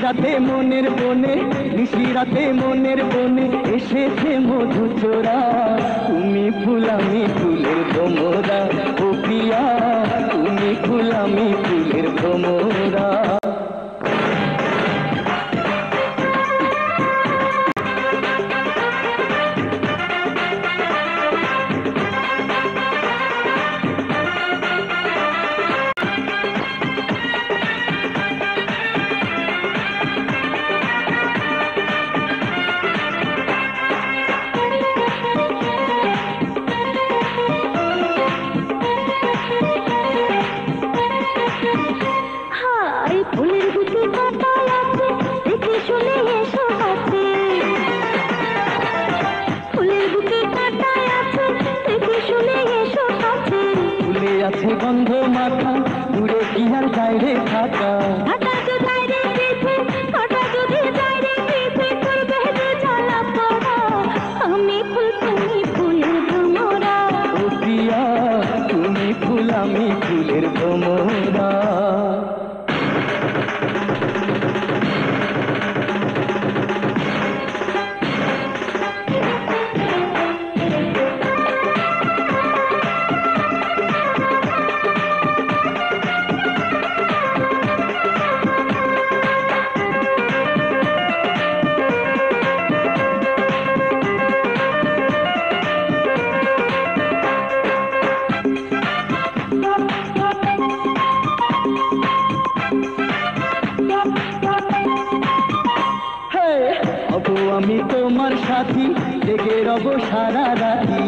রাতে মনের বনে, নিশি রাতে মনের বনে এসেছে মধু চোরা। তুমি ফুল আমি ফুলের ভ্রমরা, ও প্রিয়া তুমি ফুল আমি ফুলের ভ্রমরা। আছে গন্ধ মাথা, দূরে কি আর বাইরে থাকা। আমি ফুল তুমি ফুলের ভ্রমরা, ও প্রিয়া তুমি ফুল আমি ফুলের ভ্রমরা। আমি তোমার সাথী, জেগে রব সারা রাতি।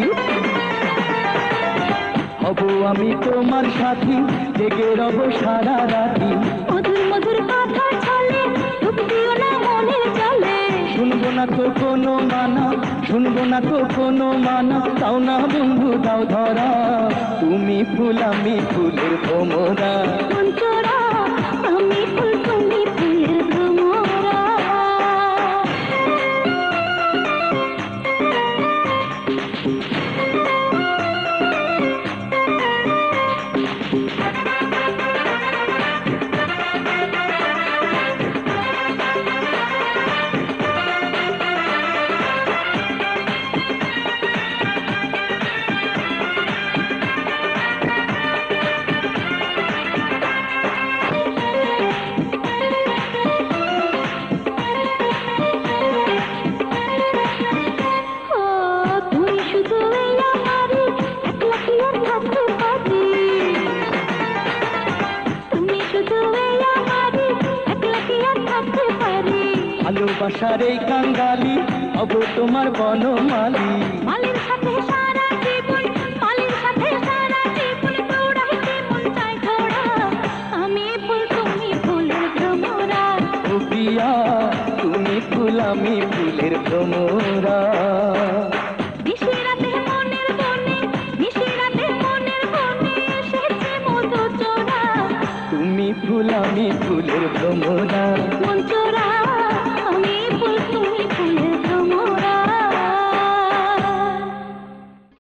হব আমি তোমার সাথী, জেগে রব সারা রাতি। মধুর মধুর কথা চলে, ডুব দিও না মনের জলে। শুনবো না তো কোনো মানা, শুনবো না তো কোনো মানা, তাও না বন্ধু দাও ধরা। তুমি ফুল আমি ফুলের ভ্রমরা, মঞ্চরা আমি ফুল তুমি ফুলের ভ্রমরা। ভালোবাসার এই কাঙ্গালি হব তোমার বনমালী। মালির সাথে সারা জীবন, মালির সাথে সারা জীবন দৌড়াইতে মন চায় ঘোড়া। আমি ফুল তুমি ফুলের ভ্রমরা, ও প্রিয়া তুমি ফুল আমি ফুলের ভ্রমরা। নিশি রাতে মনের বনে, নিশি রাতে মনের বনে এসেছে মধু চোরা। তুমি ফুল আমি ফুলের ভ্রমরা।